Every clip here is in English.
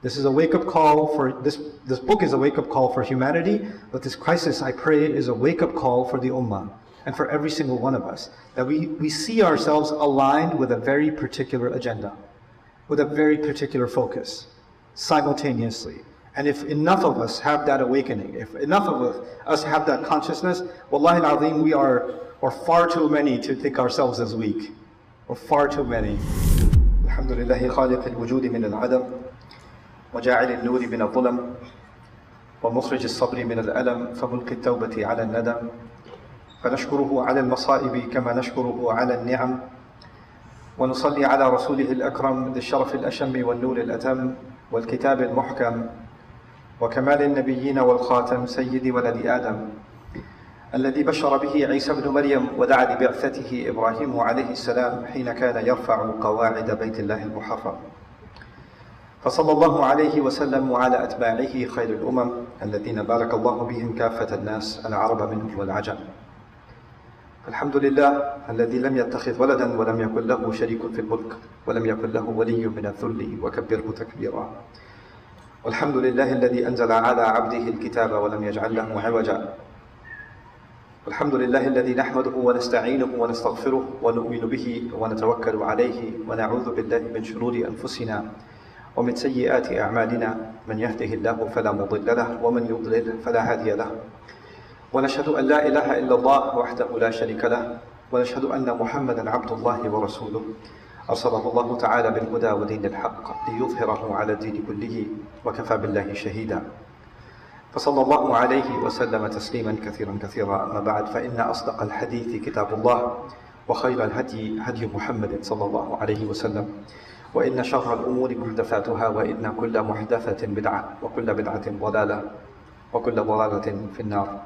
This is a wake-up call for, this book is a wake-up call for humanity, but this crisis, I pray, is a wake-up call for the Ummah and for every single one of us. That we see ourselves aligned with a very particular agenda, with a very particular focus, simultaneously. And if enough of us have that awakening, if enough of us have that consciousness, wallahi al-azim, we are far too many to think ourselves as weak. Or far too many. Alhamdulillahi khaliq al-wujudi min al-adam. وجاعل النور من الظلم ومخرج الصبر من الألم فملقي التوبة على الندم فنشكره على المصائب كما نشكره على النعم ونصلي على رسوله الأكرم ذي الشرف الأشم والنور الأتم والكتاب المحكم وكمال النبيين والخاتم سيد ولد آدم الذي بشر به عيسى بن مريم ودعا لبعثته إبراهيم عليه السلام حين كان يرفع قواعد بيت الله المحرم فصلى الله عليه وسلم وعلى أتباعه خير الأمم الذين بارك الله بهم كافة الناس العرب منهم والعجم. الحمد لله الذي لم يتخذ ولدا ولم يكن له شريك في الملك ولم يكن له ولي من الذل وكبره تكبيرا. والحمد لله الذي أنزل على عبده الكتاب ولم يجعل له عوجا. والحمد لله الذي نحمده ونستعينه ونستغفره ونؤمن به ونتوكل عليه ونعوذ بالله من شرور أنفسنا ومن سيئات أعمالنا من يهده الله فلا مضل له ومن يضلل فلا هادي له ونشهد أن لا إله إلا الله وحده لا شريك له ونشهد أن محمدا عبد الله ورسوله أرسله الله تعالى بالهدى ودين الحق ليظهره على الدين كله وكفى بالله شهيدا فصلى الله عليه وسلم تسليما كثيرا كثيرا. أما بعد فإن أصدق الحديث كتاب الله وخير الهدي هدي محمد صلى الله عليه وسلم وإن شر الأمور محدثاتها وإن كل محدثة بدعة وكل بدعة ضلالة وكل ضلالة في النار.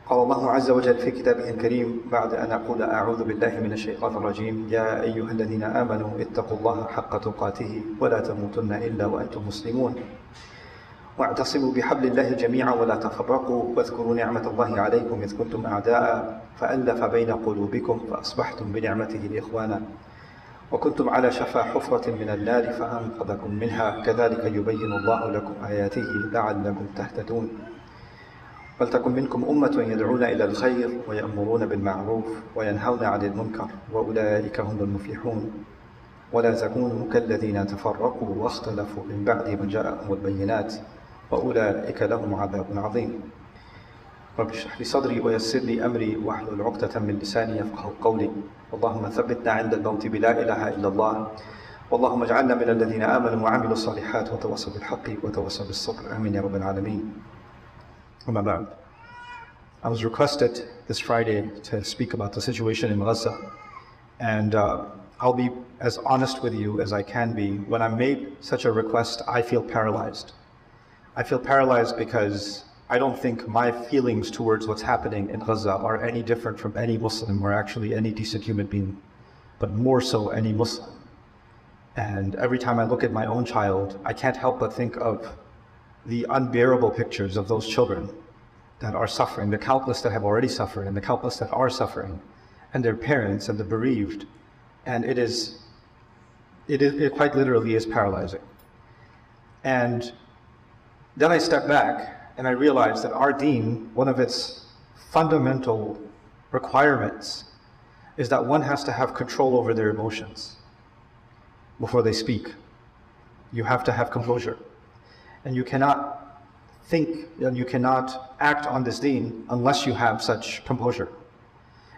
قال الله عز وجل في كتابه الكريم بعد أن أقول أعوذ بالله من الشيطان الرجيم يا أيها الذين آمنوا اتقوا الله حق تقاته ولا تموتن إلا وأنتم مسلمون واعتصموا بحبل الله جميعا ولا تفرقوا واذكروا نعمة الله عليكم إذ كنتم أعداء فألف بين قلوبكم فأصبحتم بنعمته إخوانا وكنتم على شفا حفرة من النار فأنقذكم منها كذلك يبين الله لكم آياته لعلكم تهتدون. ولتكن منكم أمة يدعون إلى الخير ويأمرون بالمعروف وينهون عن المنكر وأولئك هم المفلحون ولا تكونوا كالذين تفرقوا واختلفوا من بعد ما جاءهم البينات وأولئك لهم عذاب عظيم. رب اشرح لي صدري ويسر لي أمري واحلل عقدة من لساني يفقهوا قولي. اللهم ثبتنا عند الموت بلا إله إلا الله واللهم اجعلنا من الذين آمنوا وعملوا الصالحات وتواصوا بالحق وتواصوا بالصبر آمين يا رب العالمين. أما بعد, I was requested this Friday to speak about the situation in Gaza, and I'll be as honest with you as I can be. When I made such a request, I feel paralyzed. I feel paralyzed because I don't think my feelings towards what's happening in Gaza are any different from any Muslim or actually any decent human being, but more so any Muslim. And every time I look at my own child, I can't help but think of the unbearable pictures of those children that are suffering, the countless that have already suffered and the countless that are suffering, and their parents and the bereaved. And it quite literally is paralyzing. And then I step back and I realize that our deen, one of its fundamental requirements is that one has to have control over their emotions before they speak. You have to have composure. And you cannot think and you cannot act on this deen unless you have such composure.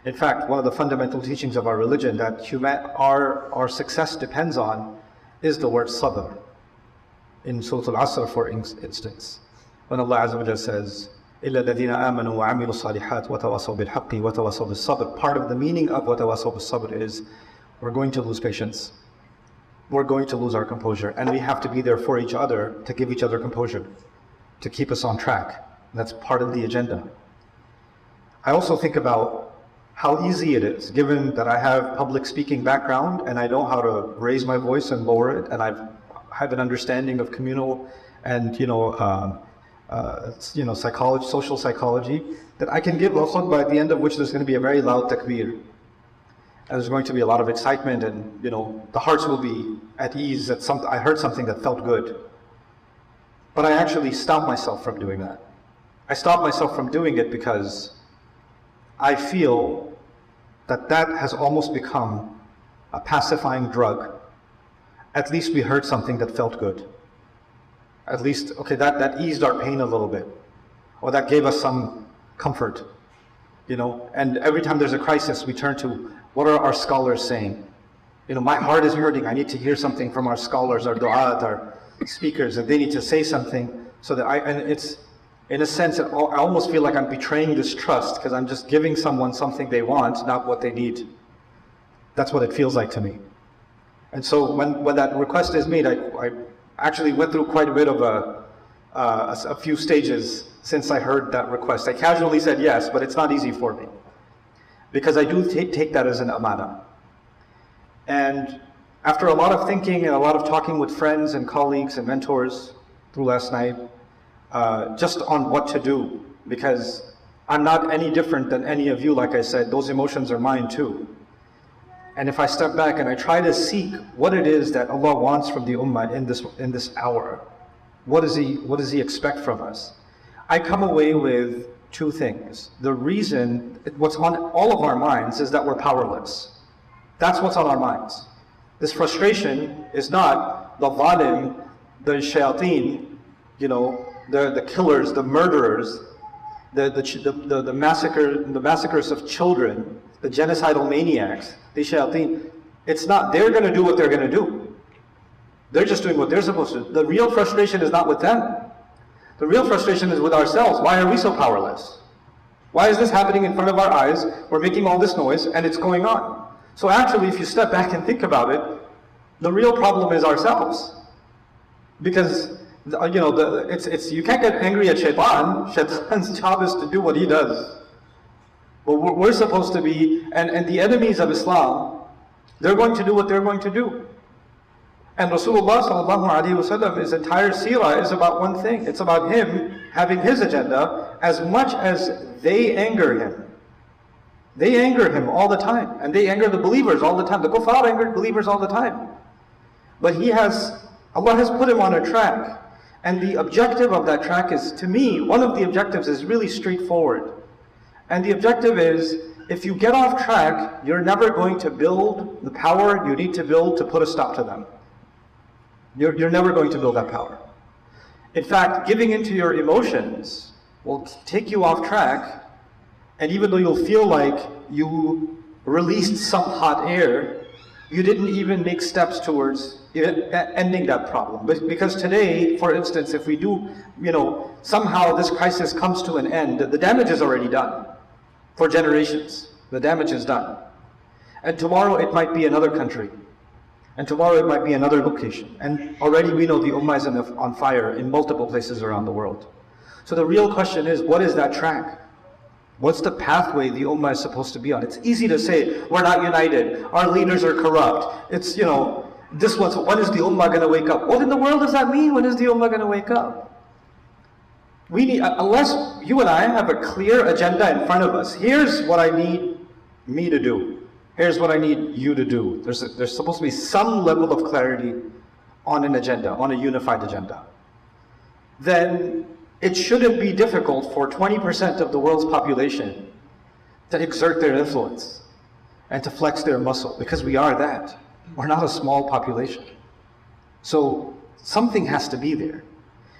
In fact, one of the fundamental teachings of our religion that our success depends on is the word sabr. In Surah Al-Asr, for instance, when Allah Azza wa Jalla says, إِلَّا الَّذِينَ آمَنُوا وَعَمِلُوا الصَّالِحَاتِ وَتَوَاصَوْا بِالْحَقِّ وَتَوَاصَوْا بِالصَّبْرِ. Part of the meaning of وَتَوَاصَوْا بِالصَّبْرِ is we're going to lose patience. We're going to lose our composure. And we have to be there for each other to give each other composure, to keep us on track. That's part of the agenda. I also think about how easy it is, given that I have public speaking background and I know how to raise my voice and lower it, and I have an understanding of communal and psychology, social psychology, that I can give a khutbah at the end of which there's going to be a very loud takbir. and there's going to be a lot of excitement, and the hearts will be at ease that I heard something that felt good. But I actually stopped myself from doing that. I stopped myself from doing it because I feel that has almost become a pacifying drug. At least we heard something that felt good. At least, okay, that eased our pain a little bit, or that gave us some comfort, And every time there's a crisis, we turn to, what are our scholars saying? My heart is hurting. I need to hear something from our scholars, our du'at, our speakers, and they need to say something so that and it's, in a sense, I almost feel like I'm betraying this trust because I'm just giving someone something they want, not what they need. That's what it feels like to me. And so when that request is made, I actually went through quite a bit of a few stages since I heard that request. I casually said yes, but it's not easy for me because I do take that as an amana. And after a lot of thinking and a lot of talking with friends and colleagues and mentors through last night, just on what to do, because I'm not any different than any of you, like I said, those emotions are mine too. And if I step back and I try to seek what it is that Allah wants from the Ummah in this hour, what does He expect from us? I come away with two things. The reason, what's on all of our minds is that we're powerless. That's what's on our minds. This frustration is not the zalim, the shayateen, the killers, the murderers, the massacres of children, the genocidal maniacs, the shayateen. It's not, they're going to do what they're going to do. They're just doing what they're supposed to do. The real frustration is not with them. The real frustration is with ourselves. Why are we so powerless? Why is this happening in front of our eyes? We're making all this noise and it's going on. So actually, if you step back and think about it, the real problem is ourselves. Because you can't get angry at shaitan. Shaitan's job is to do what he does. But we're supposed to be, and the enemies of Islam, they're going to do what they're going to do. And Rasulullah sallallahu alaihi wasallam, his entire seerah is about one thing. It's about him having his agenda. As much as they anger him, they anger him all the time, and they anger the believers all the time. The kuffar angered believers all the time. But Allah has put him on a track. And the objective of that track is, to me, one of the objectives is really straightforward. And the objective is, if you get off track, you're never going to build the power you need to build to put a stop to them. You're never going to build that power. In fact, giving into your emotions will take you off track, and even though you'll feel like you released some hot air, you didn't even make steps towards ending that problem. Because today, for instance, if we do, somehow this crisis comes to an end, the damage is already done. For generations, the damage is done. And tomorrow it might be another country. And tomorrow it might be another location. And already we know the Ummah is on fire in multiple places around the world. So the real question is, what is that track? What's the pathway the Ummah is supposed to be on? It's easy to say, we're not united, our leaders are corrupt. It's, when is the Ummah going to wake up? What in the world does that mean? When is the Ummah going to wake up? We need, unless you and I have a clear agenda in front of us, here's what I need me to do. Here's what I need you to do. There's supposed to be some level of clarity on an agenda, on a unified agenda. Then it shouldn't be difficult for 20% of the world's population to exert their influence and to flex their muscle, because we are that. We're not a small population. So something has to be there.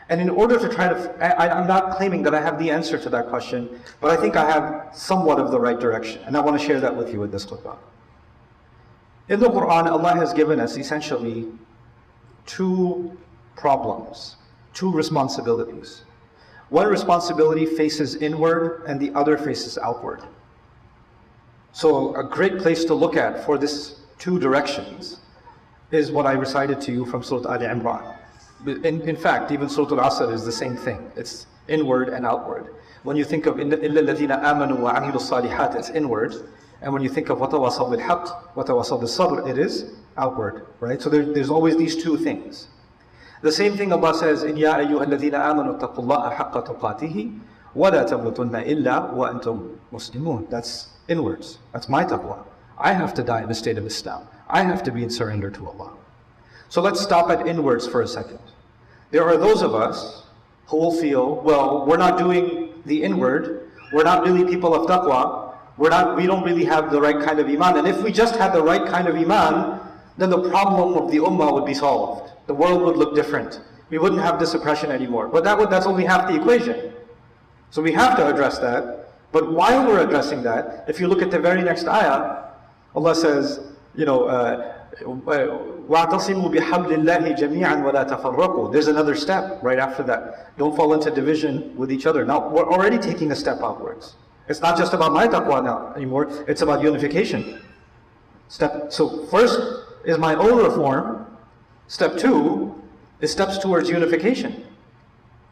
And in order to try to, I'm not claiming that I have the answer to that question, but I think I have somewhat of the right direction. And I want to share that with you in this khutbah. In the Quran, Allah has given us essentially two problems, two responsibilities. One responsibility faces inward and the other faces outward. So a great place to look at for this two directions is what I recited to you from Surah Ali Imran. In fact, even Surah Al-Asr is the same thing. It's inward and outward. When you think of إِلَّا الَّذِينَ آمَنُوا وَعَمِلُوا الصَّالِحَاتِ, it's inward. And when you think of وَتَوَاصَوْا بِالْحَقِّ وَتَوَاصَوْا بِالصَّبْرِ, it is outward. Right? So there's always these two things. The same thing Allah says in يَا أَيُّهَا الَّذِينَ آمَنُوا اتَّقُوا اللَّهَ حَقَّ تُقَاتِهِ وَلَا تَمُوتُنَّ إِلَّا وَأَنْتُمْ مُسْلِمُونَ. That's inwards. That's my taqwa. I have to die in the state of Islam. I have to be in surrender to Allah. So let's stop at inwards for a second. There are those of us who will feel, well, we're not doing the inward, we're not really people of taqwa, we don't really have the right kind of iman, and if we just had the right kind of iman, then the problem of the ummah would be solved. The world would look different. We wouldn't have this oppression anymore. But that's only half the equation. So we have to address that. But while we're addressing that, if you look at the very next ayah, Allah says, وَاعْتَصِمُوا بِحَبْلِ اللَّهِ جَمِيعًا وَلَا تَفَرَّقُوا. There's another step right after that. Don't fall into division with each other. Now, we're already taking a step outwards. It's not just about my taqwa now anymore, it's about unification. So first is my own reform. Step 2 is steps towards unification.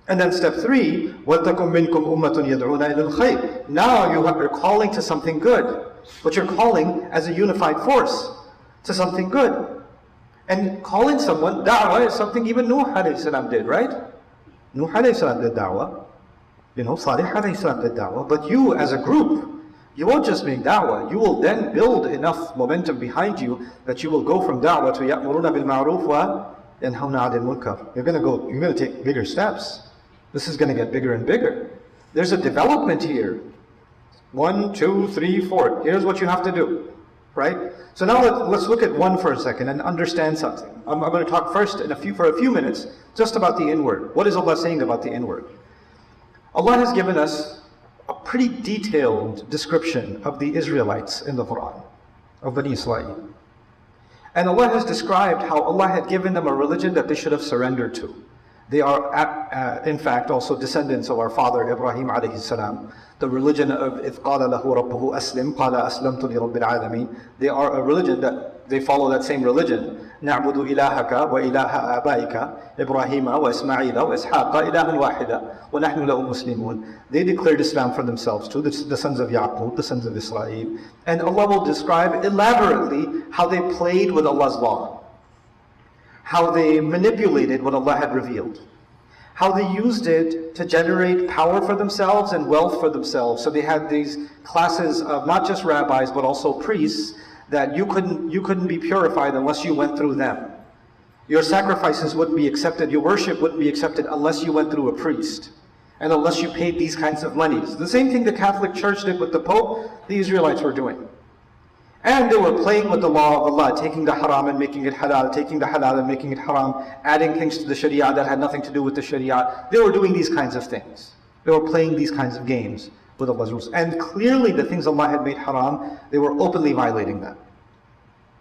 And then step 3, وَلْتَكُمْ مِنْكُمْ أُمَّةٌ يَدْعُونَ إِلَى الْخَيْرِ. Now you're calling to something good, but you're calling as a unified force to something good. And calling someone, da'wah is something even Nuh alayhi salam did, right? Nuh alayhi salam did da'wah. Salih alayhi salam did da'wah. But you as a group, you won't just make da'wah, you will then build enough momentum behind you that you will go from da'wah to يَأْمُرُونَ بِالْمَعْرُوفِ وَيَنْهَوْنَ عَنِ الْمُنْكَرِ. You're going to take bigger steps. This is going to get bigger and bigger. There's a development here. 1, 2, 3, 4. Here's what you have to do, right? So now let's look at one for a second and understand something. I'm going to talk first for a few minutes just about the inward. What is Allah saying about the inward? Allah has given us a pretty detailed description of the Israelites in the Quran, of Bani Israel. And Allah has described how Allah had given them a religion that they should have surrendered to. They are, in fact, also descendants of our father Ibrahim alayhi salam. The religion of إِذْ قَالَ لَهُ رَبُّهُ أَسْلِمْ قَالَ أَسْلَمْتُ لِرَبِّ الْعَالَمِينَ. They are a religion that they follow that same religion. نَعْبُدُ إِلَهَكَ وَإِلَهَ آبَائِكَ إِبْرَاهِيمَ وَإِسْمَعِيلَ وَإِسْحَاقَ إِلَهًا وَاحِدًا وَنَحْنُ لَهُ مُسْلِمُونَ. They declared Islam for themselves too, the sons of Yaqub, the sons of Israel. And Allah will describe elaborately how they played with Allah's law, how they manipulated what Allah had revealed, how they used it to generate power for themselves and wealth for themselves. So they had these classes of not just rabbis but also priests that you couldn't be purified unless you went through them. Your sacrifices wouldn't be accepted, your worship wouldn't be accepted unless you went through a priest and unless you paid these kinds of monies. The same thing the Catholic Church did with the Pope, the Israelites were doing. And they were playing with the law of Allah, taking the haram and making it halal, taking the halal and making it haram, adding things to the sharia that had nothing to do with the sharia. They were doing these kinds of things. They were playing these kinds of games with Allah's rules. And clearly the things Allah had made haram, they were openly violating that.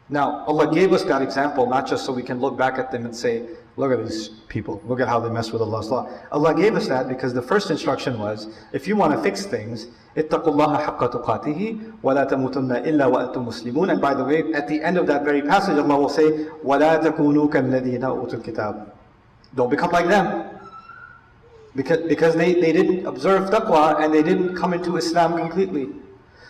Now, Allah gave us that example not just so we can look back at them and say, look at these people, look at how they mess with Allah's law. Allah gave us that because the first instruction was, if you want to fix things, اتقوا الله حق تقاته ولا تموتن إلا وأنتم مسلمون. And by the way, at the end of that very passage, Allah will say, ولا تكونوا كالذين أوتوا الكتاب. Don't become like them. Because they didn't observe taqwa and they didn't come into Islam completely.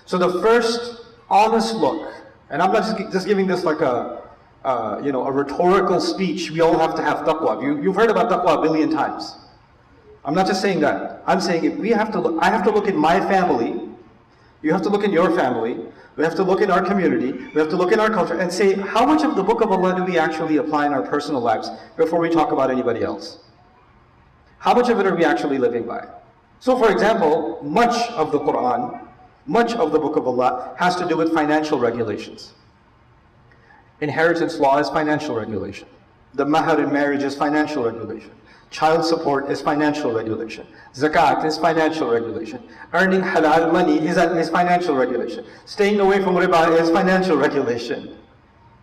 So the first honest look, and I'm not just giving this like a rhetorical speech. We all have to have taqwa. You've heard about taqwa a billion times. I'm not just saying that. I'm saying if I have to look in my family, you have to look in your family, we have to look in our community, we have to look in our culture and say, how much of the book of Allah do we actually apply in our personal lives before we talk about anybody else? How much of it are we actually living by? So for example, much of the Quran, much of the book of Allah has to do with financial regulations. Inheritance law is financial regulation. The mahar in marriage is financial regulation. Child support is financial regulation. Zakat is financial regulation. Earning halal money is financial regulation. Staying away from riba is financial regulation.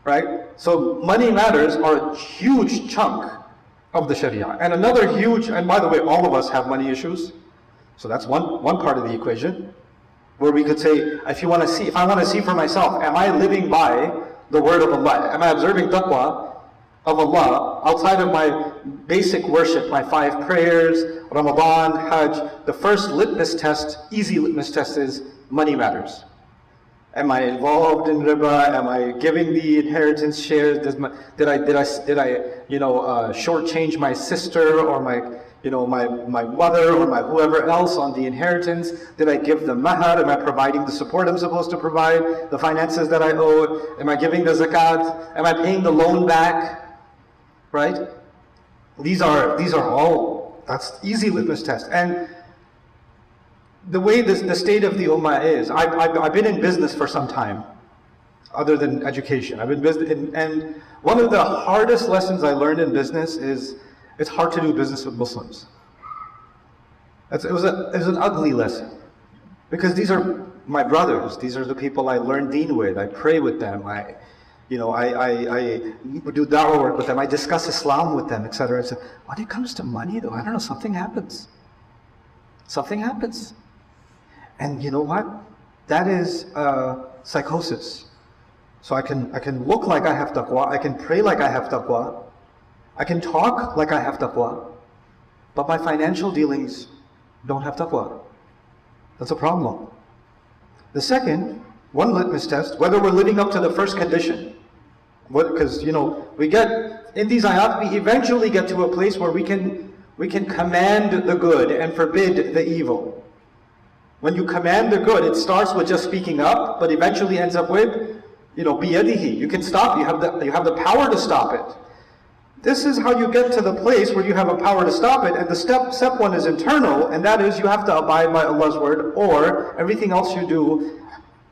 Right? So money matters are a huge chunk of the Sharia. And another huge, and by the way, all of us have money issues. So that's one part of the equation. Where we could say, if I want to see for myself, am I living by the word of Allah? Am I observing taqwa of Allah outside of my basic worship, my 5 prayers, Ramadan, Hajj? The first litmus test, easy litmus test is money matters. Am I involved in riba? Am I giving the inheritance shares? Did I shortchange my sister or my my mother or my whoever else on the inheritance? Did I give the mahar? Am I providing the support I'm supposed to provide? The finances that I owe? Am I giving the zakat? Am I paying the loan back? Right? These are all, that's easy litmus test. And the way the state of the ummah is, I've been in business for some time, other than education. I've been business, and one of the hardest lessons I learned in business is it's hard to do business with Muslims. It was an ugly lesson, because these are my brothers. These are the people I learn deen with. I pray with them. I do da'wah work with them. I discuss Islam with them, etc. So when it comes to money, though, I don't know, something happens. Something happens. And you know what? That is psychosis. So I can look like I have taqwa, I can pray like I have taqwa, I can talk like I have taqwa, but my financial dealings don't have taqwa. That's a problem. The second, one litmus test, whether we're living up to the first condition. Because we get, in these ayat, we eventually get to a place where we can command the good and forbid the evil. When you command the good, it starts with just speaking up, but eventually ends up with, biyadihi. You can stop. You have the power to stop it. This is how you get to the place where you have a power to stop it. And the step one is internal, and that is you have to abide by Allah's word, or everything else you do,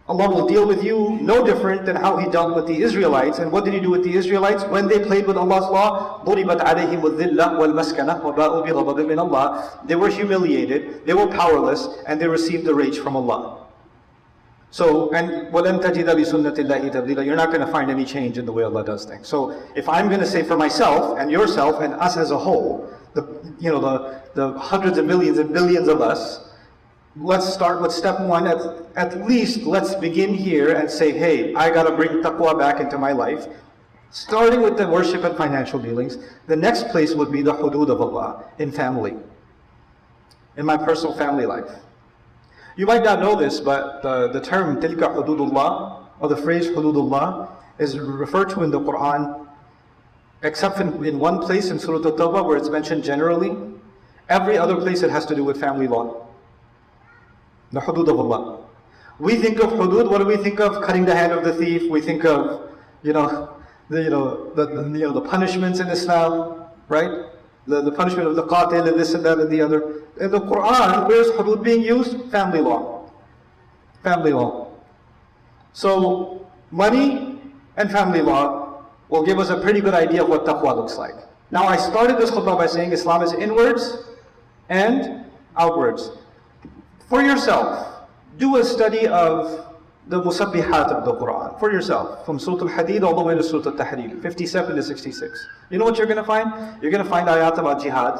Allah will deal with you no different than how He dealt with the Israelites. And what did He do with the Israelites? When they played with Allah's law, ضُرِبَتْ عَلَيْهِمُ الذِّلَّةُ وَالْمَسْكَنَةُ وَبَاءُوا بِغَضَبٍ مِّنَ اللَّهِ. They were humiliated, they were powerless, and they received the rage from Allah. So, and وَلَن تَجِدَ بِسُنَّةِ اللَّهِ تَبْدِيلًا. You're not going to find any change in the way Allah does things. So, if I'm going to say for myself and yourself and us as a whole, the hundreds of millions and billions of us, let's start with step one. At least let's begin here and say, hey, I got to bring taqwa back into my life. Starting with the worship and financial dealings. The next place would be the hudud of Allah in family, in my personal family life. You might not know this, but the term tilka hududullah, or the phrase hududullah, is referred to in the Quran, except in one place in Surah At-Tawbah where it's mentioned generally. Every other place it has to do with family law. The hudud of Allah. We think of hudud, what do we think of? Cutting the hand of the thief. We think of, the punishments in Islam, right? The punishment of the qatil and this and that and the other. In the Quran, where's hudud being used? Family law. Family law. So, money and family law will give us a pretty good idea of what taqwa looks like. Now, I started this khutbah by saying Islam is inwards and outwards. For yourself, do a study of the musabbihat of the Quran. For yourself, from Surah Al-Hadid all the way to Surah Al-Tahrir, 57 to 66. You know what you're going to find? You're going to find ayat about jihad,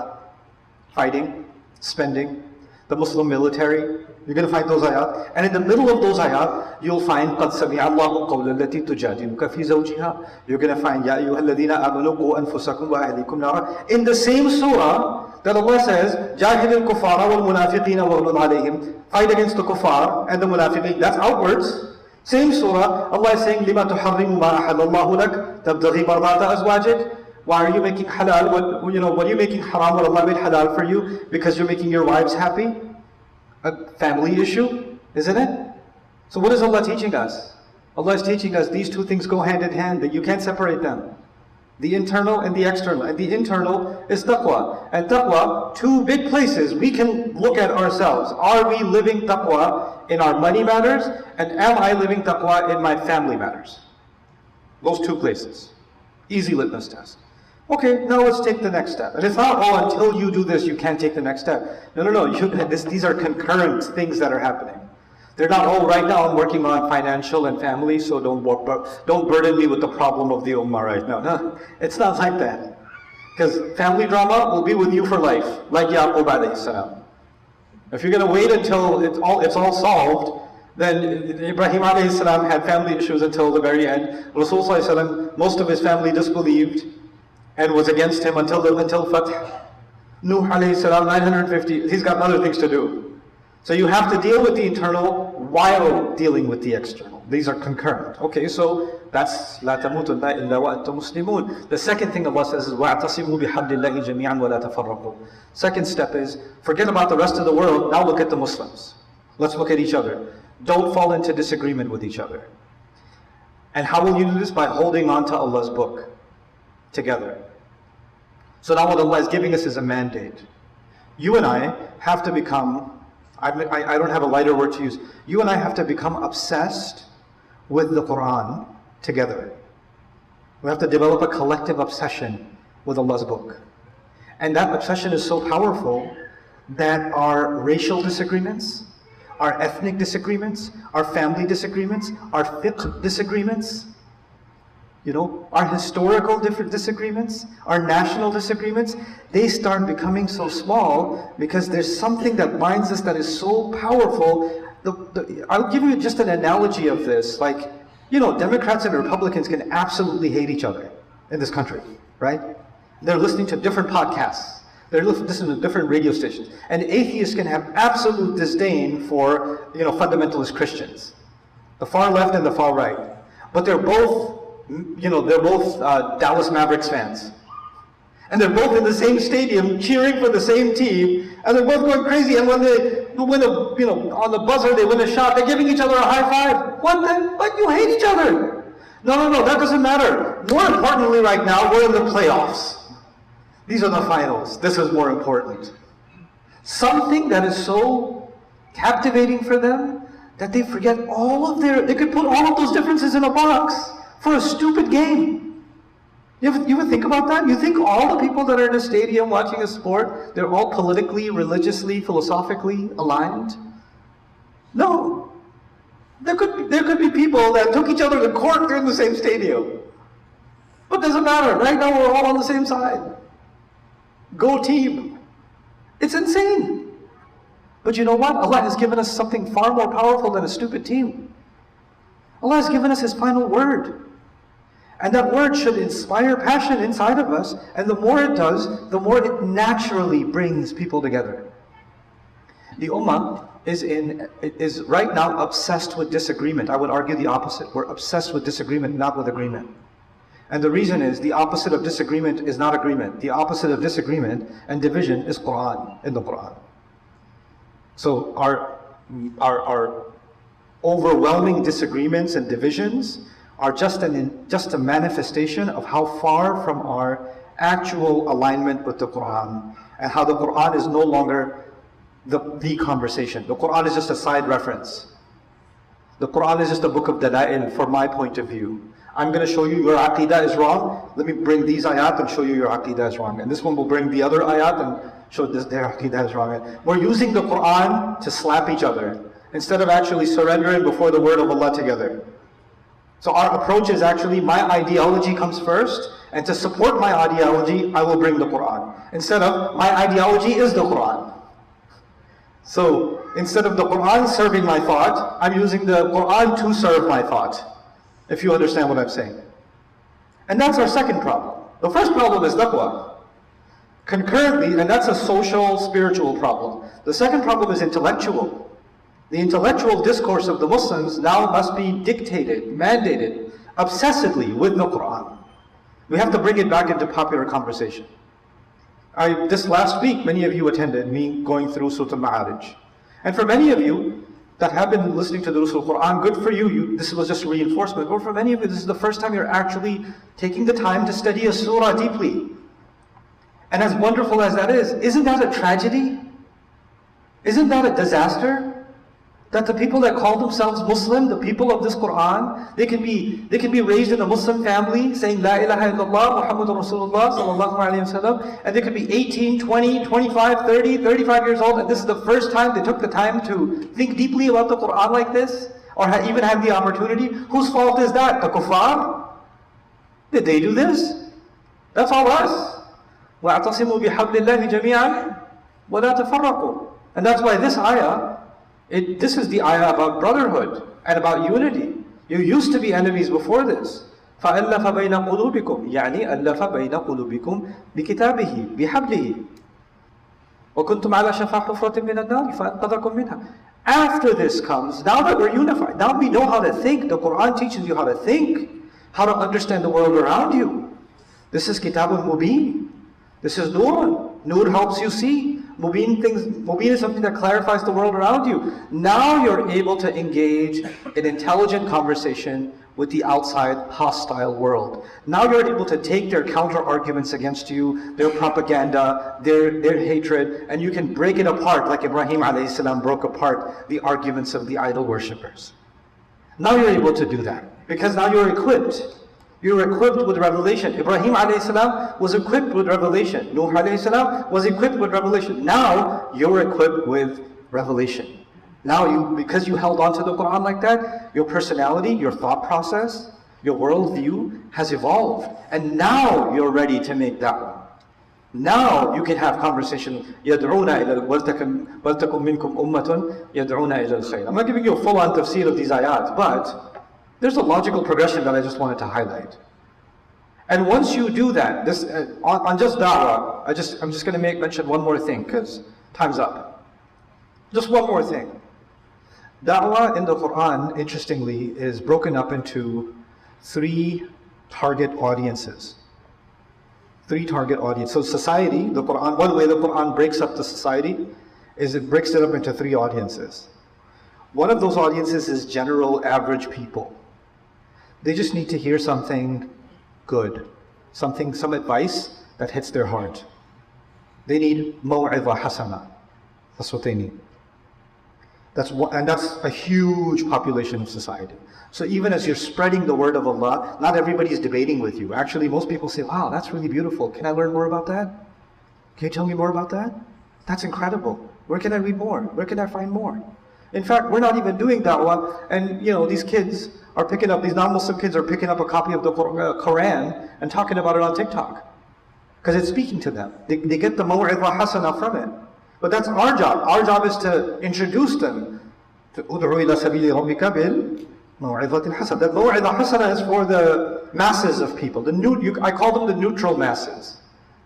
fighting, spending, the Muslim military. You're going to find those ayat. And in the middle of those ayat, you'll find قَدْ سَمِعَ اللَّهُ قَوْلَ الَّتِي تُجَادِلُكَ فِي زَوْجِهَا. You're going to find يَا أَيُّهَا الَّذِينَ آمَنُوا قُوا أَنفُسَكُمْ وَأَهْلِيكُمْ نَارًا. In the same surah that Allah says, جَاهِدِ الْكُفَّارَ وَالْمُنَافِقِينَ وَغْلُظْ عَلَيْهِمْ. Fight against the kuffar and the munafiqeen. That's outwards. Same surah, Allah is saying, لِمَا تُحَرِّمُ مَا أَحَلَّ اللَّهُ لَكَ تَبْتَغِي مَرْضَاتَ أَزْوَاجِكَ. Why are you making halal? What are you making haram what Allah made halal for you? Because you're making your wives happy? A family issue, isn't it? So what is Allah teaching us? Allah is teaching us these two things go hand in hand, that you can't separate them. The internal and the external. And the internal is taqwa. And taqwa, two big places we can look at ourselves. Are we living taqwa in our money matters? And am I living taqwa in my family matters? Those two places. Easy litmus test. Okay, now let's take the next step. And it's not, until you do this, you can't take the next step. No. These are concurrent things that are happening. They're not, right now I'm working on financial and family, so don't burden me with the problem of the ummah right now. No, it's not like that. Because family drama will be with you for life, like Yaqub alayhi salam. If you're going to wait until it's all solved, then Ibrahim alayhi salam had family issues until the very end. Rasul sallallahu alayhi wasallam, most of his family disbelieved and was against him until Fath. Nuh alayhi salam, 950, he's got other things to do. So you have to deal with the internal while dealing with the external. These are concurrent. Okay, so that's لا تموتن إلا وأنتم مسلمون. The second thing Allah says is وَاعْتَصِمُوا بِحَبْلِ اللَّهِ جَمِيعًا وَلَا تَفَرَّقُوا. Second step is, forget about the rest of the world, now look at the Muslims. Let's look at each other. Don't fall into disagreement with each other. And how will you do this? By holding on to Allah's book together. So now what Allah is giving us is a mandate. You and I have to become, I don't have a lighter word to use, you and I have to become obsessed with the Quran together. We have to develop a collective obsession with Allah's book. And that obsession is so powerful that our racial disagreements, our ethnic disagreements, our family disagreements, our fiqh disagreements, our historical disagreements, our national disagreements, they start becoming so small because there's something that binds us that is so powerful. I'll give you just an analogy of this. Like, Democrats and Republicans can absolutely hate each other in this country, right? They're listening to different podcasts. They're listening to different radio stations. And atheists can have absolute disdain for, fundamentalist Christians. The far left and the far right. But they're both, Dallas Mavericks fans. And they're both in the same stadium cheering for the same team. And they're both going crazy. And when they win on the buzzer, they win a shot, they're giving each other a high five. But you hate each other. No, that doesn't matter. More importantly right now, we're in the playoffs. These are the finals. This is more important. Something that is so captivating for them that they forget they could put all of those differences in a box for a stupid game. You ever think about that? You think all the people that are in a stadium watching a sport, they're all politically, religiously, philosophically aligned? No. There could be people that took each other to court, they're in the same stadium. But it doesn't matter. Right now we're all on the same side. Go team. It's insane. But you know what? Allah has given us something far more powerful than a stupid team. Allah has given us His final word. And that word should inspire passion inside of us. And the more it does, the more it naturally brings people together. The Ummah is right now obsessed with disagreement. I would argue the opposite. We're obsessed with disagreement, not with agreement. And the reason is, the opposite of disagreement is not agreement. The opposite of disagreement and division is Quran, in the Quran. So our overwhelming disagreements and divisions are just a manifestation of how far from our actual alignment with the Quran, and how the Quran is no longer the conversation. The Quran is just a side reference. The Quran is just a book of dala'il from my point of view. I'm going to show you your aqidah is wrong. Let me bring these ayat and show you your aqidah is wrong. And this one will bring the other ayat and show their aqidah is wrong. We're using the Quran to slap each other instead of actually surrendering before the word of Allah together. So our approach is actually, my ideology comes first, and to support my ideology, I will bring the Quran. Instead of, my ideology is the Quran. So instead of the Quran serving my thought, I'm using the Quran to serve my thought. If you understand what I'm saying. And that's our second problem. The first problem is taqwa. Concurrently, and that's a social, spiritual problem. The second problem is intellectual. The intellectual discourse of the Muslims now must be dictated, mandated, obsessively with the Quran. We have to bring it back into popular conversation. This last week, many of you attended me going through Surah Al-Ma'arij. And for many of you that have been listening to the Durus al-Quran, good for you. This was just reinforcement. But for many of you, this is the first time you're actually taking the time to study a surah deeply. And as wonderful as that is, isn't that a tragedy? Isn't that a disaster? That the people that call themselves Muslim, the people of this Quran, they can be raised in a Muslim family saying La ilaha illallah Muhammadur Rasulullah sallallahu alayhi wa sallam, and they could be 18, 20, 25, 30, 35 years old, and this is the first time they took the time to think deeply about the Quran like this, or even have the opportunity. Whose fault is that? The kuffar? Did they do this? That's all us. وَاعْتَصِمُوا بِحَبْلِ اللَّهِ جَمِيعًا وَلَا تَفَرَّقُوا. And that's why this ayah, this is the ayah about brotherhood and about unity. You used to be enemies before this. فَأَلَّفَ بَيْنَ قُلُوبِكُمْ يعني أَلَّفَ بَيْنَ قُلُوبِكُمْ بِكِتَابِهِ بِحَبْلِهِ وَكُنْتُمْ عَلَى شَفَا حُفْرَةٍ مِنَ النَّارِ فَأَنْقَذَكُمْ مِنْهَا. After this comes, now that we're unified, now we know how to think. The Quran teaches you how to think, how to understand the world around you. This is Kitabun Mubin. This is Nur. Nur helps you see. Mubin is something that clarifies the world around you. Now you're able to engage in intelligent conversation with the outside hostile world. Now you're able to take their counter arguments against you, their propaganda, their hatred, and you can break it apart like Ibrahim alayhi salam broke apart the arguments of the idol worshippers. Now you're able to do that because now you're equipped. You're equipped with revelation. Ibrahim alayhi salam was equipped with revelation. Nuh alayhi salam was equipped with revelation. Now you're equipped with revelation. Now because you held on to the Quran like that, your personality, your thought process, your worldview has evolved. And now you're ready to make da'wah. Now you can have conversation. يَدْعُونَ إِلَى وَلْتَكُمْ مِنْكُمْ أُمَّةٌ يَدْعُونَ إِلَى الْخَيْرِ. I'm not giving you a full-on tafsir of these ayat, but there's a logical progression that I just wanted to highlight. And once you do that, this on just da'wah, I'm just going to mention one more thing because time's up. Just one more thing. Da'wah in the Quran, interestingly, is broken up into 3 target audiences. 3 target audiences. So society, the Quran, one way the Quran breaks up the society is it breaks it up into 3 audiences. One of those audiences is general average people. They just need to hear something good, some advice that hits their heart. They need maw'idha hasana. That's what they need. That's a huge population of society. So even as you're spreading the word of Allah, not everybody is debating with you. Actually, most people say, wow, that's really beautiful. Can I learn more about that? Can you tell me more about that? That's incredible. Where can I read more? Where can I find more? In fact, we're not even doing da'wah, and these kids are picking up, these non-Muslim kids are picking up a copy of the Quran and talking about it on TikTok. Because it's speaking to them. They get the maw'idha hasana from it. But that's our job. Our job is to introduce them to ud'u ila sabili rabbika bil maw'idhatil hasana. That maw'idha hasana is for the masses of people. I call them the neutral masses.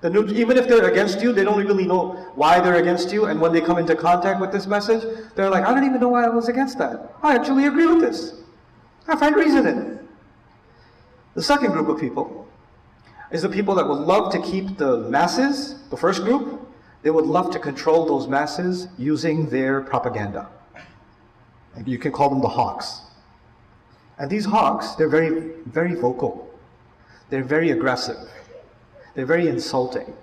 Even if they're against you, they don't really know why they're against you. And when they come into contact with this message, they're like, I don't even know why I was against that. I actually agree with this. I find reason in it. The second group of people is the people that would love to keep the masses, the first group. They would love to control those masses using their propaganda. You can call them the hawks. And these hawks, they're very, very vocal. They're very aggressive. They're very insulting.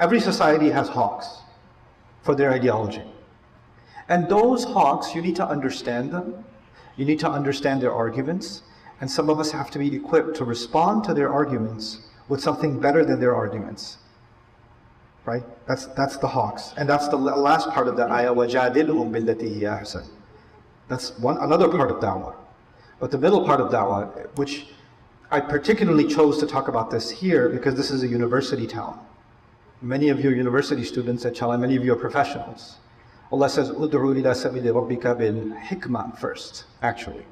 Every society has hawks for their ideology. And those hawks, you need to understand them. You need to understand their arguments. And some of us have to be equipped to respond to their arguments with something better than their arguments. Right? That's the hawks. And that's the last part of that ayah, وَجَادِلْهُمْ بِالَّتِي هِيَ أَحْسَنُ. That's another part of da'wah. But the middle part of da'wah, which I particularly chose to talk about this here because this is a university town. Many of you are university students at Chala, many of you are professionals. Allah says, "Ud'u ila sabili rabbika bil hikmah" first, actually.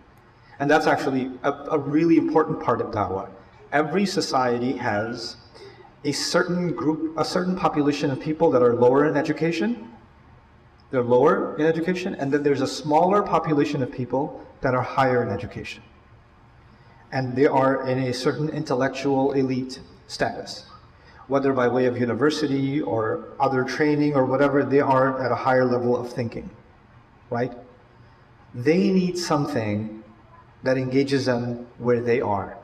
And that's actually a really important part of da'wah. Every society has a certain group, a certain population of people that are lower in education. They're lower in education, and then there's a smaller population of people that are higher in education. And they are in a certain intellectual elite status. Whether by way of university or other training or whatever, they are at a higher level of thinking, right? They need something that engages them where they are.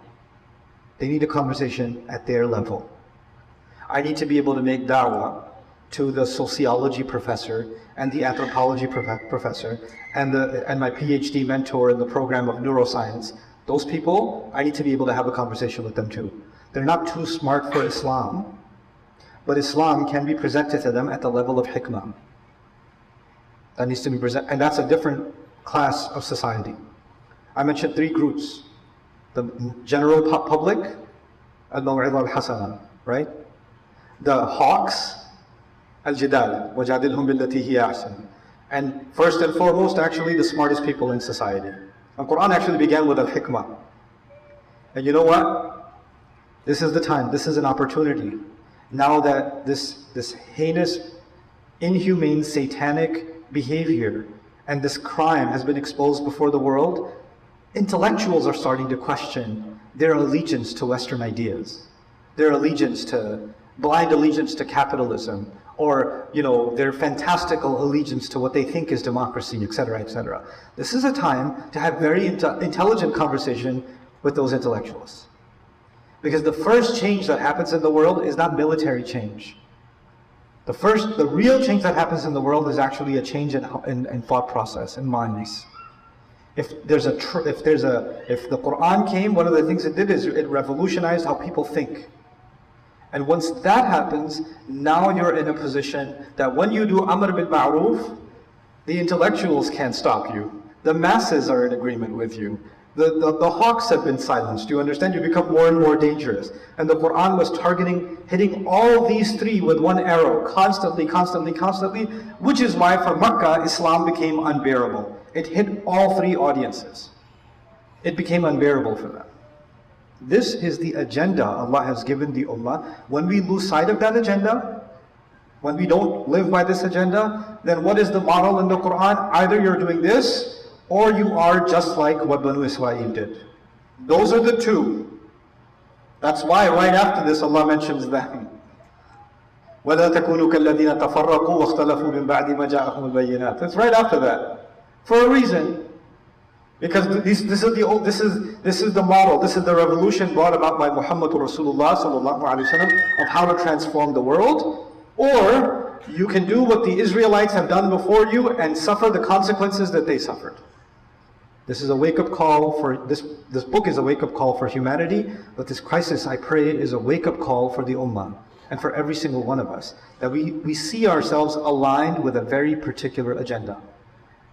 They need a conversation at their level. I need to be able to make da'wah to the sociology professor and the anthropology professor and my PhD mentor in the program of neuroscience. Those people, I need to be able to have a conversation with them too. They're not too smart for Islam, but Islam can be presented to them at the level of hikmah. That needs to be presented, and that's a different class of society. I mentioned 3 groups. The general public, al-maw'idha al-hasana, right? The hawks, al-jidal, وَجَادِلْهُمْ بِالَّتِي هِيَ أَحْسَنُ. And first and foremost, actually, the smartest people in society. The Quran actually began with al-hikmah. And you know what? This is the time, this is an opportunity. Now that this heinous, inhumane, satanic behavior and this crime has been exposed before the world, intellectuals are starting to question their allegiance to Western ideas, their blind allegiance to capitalism, or their fantastical allegiance to what they think is democracy, etc., etc. This is a time to have very intelligent conversation with those intellectuals. Because the first change that happens in the world is not military change. The real change that happens in the world is actually a change in thought process, in minds. If the Quran came, one of the things it did is it revolutionized how people think. And once that happens, now you're in a position that when you do Amr bil Ma'ruf, the intellectuals can't stop you. The masses are in agreement with you. The hawks have been silenced. You understand? You become more and more dangerous. And the Quran was hitting all these three with one arrow, constantly, which is why for Makkah, Islam became unbearable. It hit all three audiences. It became unbearable for them. This is the agenda Allah has given the Ummah. When we lose sight of that agenda, when we don't live by this agenda, then what is the model in the Quran? Either you're doing this, or you are just like what Banu Israel did. Those are the two. That's why right after this Allah mentions them. وَلَا تَكُونُوا كَالَّذِينَ تَفَرَّقُوا وَاخْتَلَفُوا مِنْ بَعْدِ مَا جَاءَهُمُ الْبَيِّنَاتُ. It's right after that. For a reason. Because this is the model, this is the revolution brought about by Muhammad Rasulullah sallallahu alaihi wasallam of how to transform the world. Or you can do what the Israelites have done before you and suffer the consequences that they suffered. This is a wake-up call for this book is a wake-up call for humanity, but this crisis, I pray, is a wake-up call for the Ummah and for every single one of us, that we see ourselves aligned with a very particular agenda,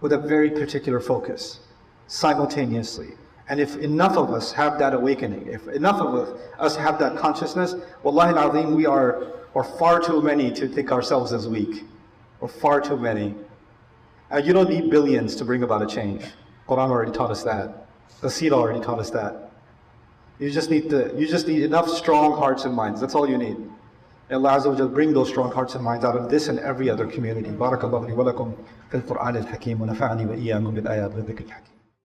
with a very particular focus, simultaneously. And if enough of us have that awakening, if enough of us have that consciousness, wallahi al-azim, we are far too many to think ourselves as weak, or far too many. You don't need billions to bring about a change. Quran already taught us that. The Seerah already taught us that. You just need enough strong hearts and minds. That's all you need. And Allah Azza wa Jalla bring those strong hearts and minds out of this and every other community. Barakallahu li wa lakum fil Qur'an al-Hakim wa nafa'ani wa iyyakum bil ayat wa dhikr al-Hakim.